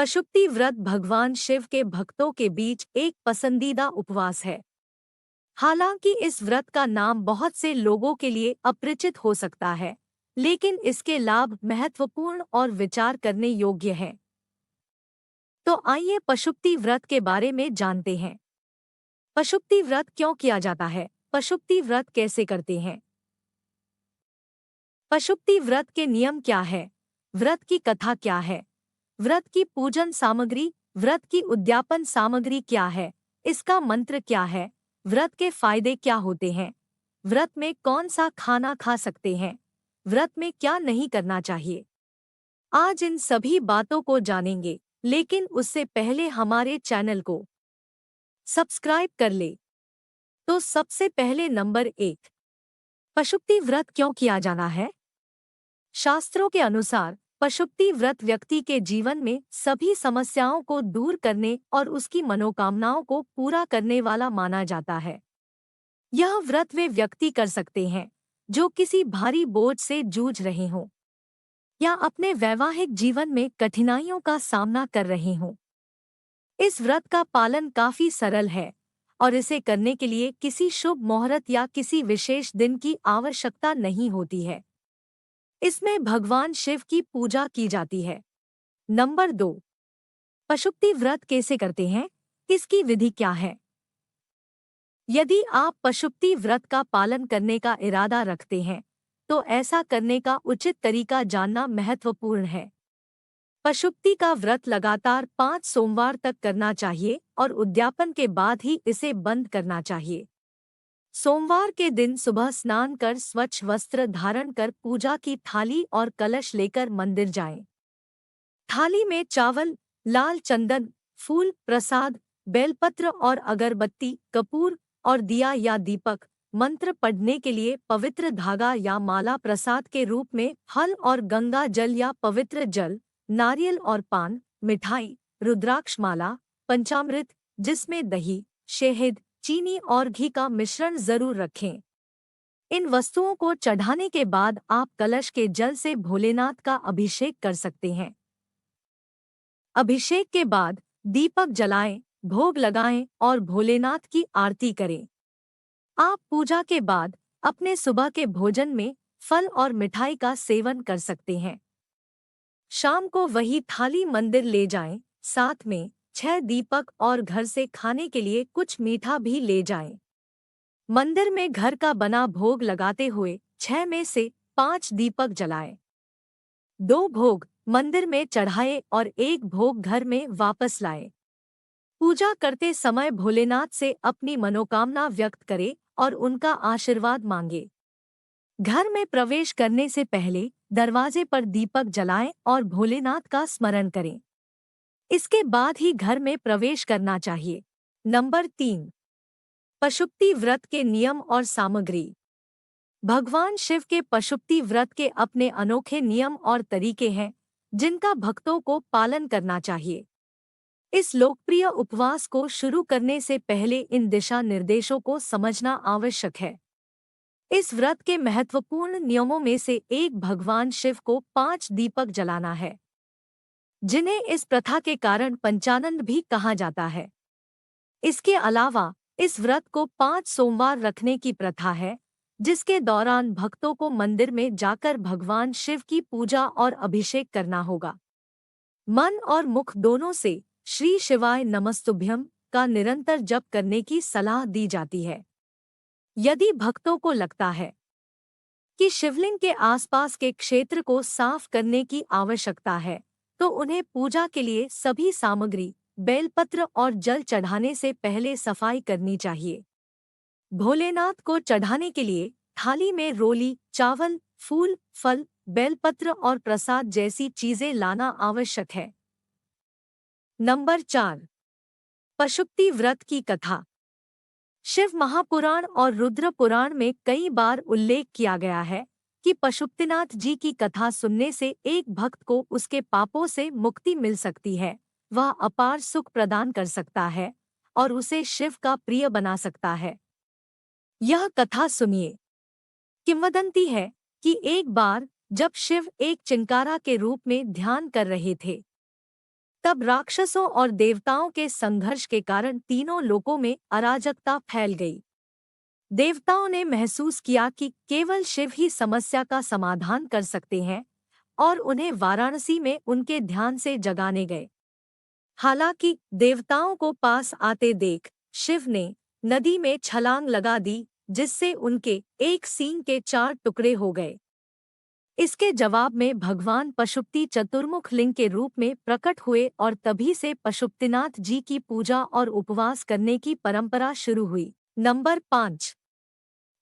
पशुपति व्रत भगवान शिव के भक्तों के बीच एक पसंदीदा उपवास है। हालांकि इस व्रत का नाम बहुत से लोगों के लिए अपरिचित हो सकता है, लेकिन इसके लाभ महत्वपूर्ण और विचार करने योग्य हैं। तो आइए पशुपति व्रत के बारे में जानते हैं। पशुपति व्रत क्यों किया जाता है? पशुपति व्रत कैसे करते हैं? पशुपति व्रत के नियम क्या है? व्रत की कथा क्या है? व्रत की पूजन सामग्री, व्रत की उद्यापन सामग्री क्या है? इसका मंत्र क्या है? व्रत के फायदे क्या होते हैं? व्रत में कौन सा खाना खा सकते हैं? व्रत में क्या नहीं करना चाहिए? आज इन सभी बातों को जानेंगे, लेकिन उससे पहले हमारे चैनल को सब्सक्राइब कर ले। तो सबसे पहले नंबर 1, पशुपति व्रत क्यों किया जाना है? शास्त्रों के अनुसार पशुपति व्रत व्यक्ति के जीवन में सभी समस्याओं को दूर करने और उसकी मनोकामनाओं को पूरा करने वाला माना जाता है। यह व्रत वे व्यक्ति कर सकते हैं जो किसी भारी बोझ से जूझ रहे हों या अपने वैवाहिक जीवन में कठिनाइयों का सामना कर रहे हों। इस व्रत का पालन काफी सरल है और इसे करने के लिए किसी शुभ मुहूर्त या किसी विशेष दिन की आवश्यकता नहीं होती है। इसमें भगवान शिव की पूजा की जाती है। नंबर 2, पशुपति व्रत कैसे करते हैं? इसकी विधि क्या है? यदि आप पशुपति व्रत का पालन करने का इरादा रखते हैं, तो ऐसा करने का उचित तरीका जानना महत्वपूर्ण है। पशुपति का व्रत लगातार 5 सोमवार तक करना चाहिए और उद्यापन के बाद ही इसे बंद करना चाहिए। सोमवार के दिन सुबह स्नान कर स्वच्छ वस्त्र धारण कर पूजा की थाली और कलश लेकर मंदिर जाएं। थाली में चावल, लाल चंदन, फूल, प्रसाद, बेलपत्र और अगरबत्ती, कपूर और दिया या दीपक, मंत्र पढ़ने के लिए पवित्र धागा या माला, प्रसाद के रूप में फल और गंगा जल या पवित्र जल, नारियल और पान, मिठाई, रुद्राक्ष माला, पंचामृत जिसमें दही, शहद, चीनी और घी का मिश्रण जरूर रखें। इन वस्तुओं को चढ़ाने के बाद आप कलश के जल से भोलेनाथ का अभिषेक कर सकते हैं। अभिषेक के बाद दीपक जलाएं, भोग लगाएं और भोलेनाथ की आरती करें। आप पूजा के बाद अपने सुबह के भोजन में फल और मिठाई का सेवन कर सकते हैं। शाम को वही थाली मंदिर ले जाएं, साथ में 6 दीपक और घर से खाने के लिए कुछ मीठा भी ले जाएं। मंदिर में घर का बना भोग लगाते हुए 6 में से 5 दीपक जलाएं। 2 भोग मंदिर में चढ़ाए और 1 भोग घर में वापस लाए। पूजा करते समय भोलेनाथ से अपनी मनोकामना व्यक्त करें और उनका आशीर्वाद मांगे। घर में प्रवेश करने से पहले दरवाजे पर दीपक जलाएं और भोलेनाथ का स्मरण करें। इसके बाद ही घर में प्रवेश करना चाहिए। नंबर 3, पशुपति व्रत के नियम और सामग्री। भगवान शिव के पशुपति व्रत के अपने अनोखे नियम और तरीके हैं जिनका भक्तों को पालन करना चाहिए। इस लोकप्रिय उपवास को शुरू करने से पहले इन दिशा निर्देशों को समझना आवश्यक है। इस व्रत के महत्वपूर्ण नियमों में से एक भगवान शिव को 5 दीपक जलाना है, जिन्हें इस प्रथा के कारण पंचानन भी कहा जाता है। इसके अलावा इस व्रत को 5 सोमवार रखने की प्रथा है, जिसके दौरान भक्तों को मंदिर में जाकर भगवान शिव की पूजा और अभिषेक करना होगा। मन और मुख दोनों से श्री शिवाय नमस्तुभ्यम का निरंतर जप करने की सलाह दी जाती है। यदि भक्तों को लगता है कि शिवलिंग के आसपास के क्षेत्र को साफ करने की आवश्यकता है, तो उन्हें पूजा के लिए सभी सामग्री, बेलपत्र और जल चढ़ाने से पहले सफाई करनी चाहिए। भोलेनाथ को चढ़ाने के लिए थाली में रोली, चावल, फूल, फल, बेलपत्र और प्रसाद जैसी चीजें लाना आवश्यक है। नंबर 4, पशुपति व्रत की कथा। शिव महापुराण और रुद्र पुराण में कई बार उल्लेख किया गया है कि पशुपतिनाथ जी की कथा सुनने से एक भक्त को उसके पापों से मुक्ति मिल सकती है, वह अपार सुख प्रदान कर सकता है और उसे शिव का प्रिय बना सकता है। यह कथा सुनिए। किंवदंती है कि एक बार जब शिव एक चिंकारा के रूप में ध्यान कर रहे थे, तब राक्षसों और देवताओं के संघर्ष के कारण तीनों लोकों में अराजकता फैल गई। देवताओं ने महसूस किया कि केवल शिव ही समस्या का समाधान कर सकते हैं और उन्हें वाराणसी में उनके ध्यान से जगाने गए। हालांकि देवताओं को पास आते देख शिव ने नदी में छलांग लगा दी, जिससे उनके एक सींग के 4 टुकड़े हो गए। इसके जवाब में भगवान पशुपति चतुर्मुख लिंग के रूप में प्रकट हुए और तभी से पशुपतिनाथ जी की पूजा और उपवास करने की परंपरा शुरू हुई। नंबर 5,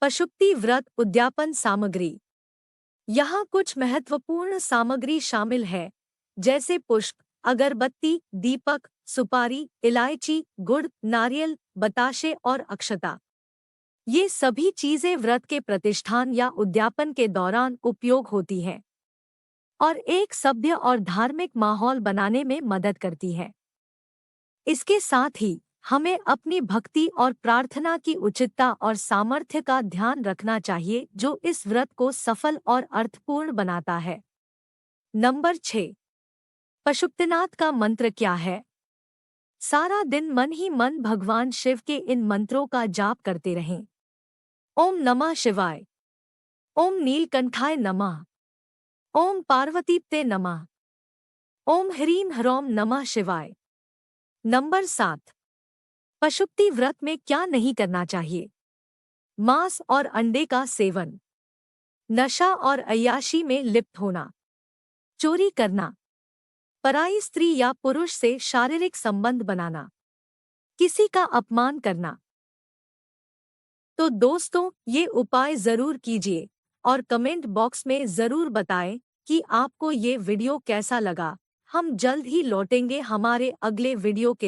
पशुपति व्रत उद्यापन सामग्री। यहाँ कुछ महत्वपूर्ण सामग्री शामिल है, जैसे पुष्प, अगरबत्ती, दीपक, सुपारी, इलायची, गुड़, नारियल, बताशे और अक्षता। ये सभी चीजें व्रत के प्रतिष्ठान या उद्यापन के दौरान उपयोग होती है और एक सभ्य और धार्मिक माहौल बनाने में मदद करती है। इसके साथ ही हमें अपनी भक्ति और प्रार्थना की उचितता और सामर्थ्य का ध्यान रखना चाहिए, जो इस व्रत को सफल और अर्थपूर्ण बनाता है। नंबर 6, पशुपतिनाथ का मंत्र क्या है? सारा दिन मन ही मन भगवान शिव के इन मंत्रों का जाप करते रहें। ओम नमः शिवाय, ओम नीलकंठाय नमः, ओम पार्वतीप्ते नमः, ओम ह्रीं ह्रौं नमः शिवाय। नंबर 7, पशुपति व्रत में क्या नहीं करना चाहिए? मांस और अंडे का सेवन, नशा और अय्याशी में लिप्त होना, चोरी करना, पराई स्त्री या पुरुष से शारीरिक संबंध बनाना, किसी का अपमान करना। तो दोस्तों, ये उपाय जरूर कीजिए और कमेंट बॉक्स में जरूर बताएं कि आपको ये वीडियो कैसा लगा। हम जल्द ही लौटेंगे हमारे अगले वीडियो के साथ।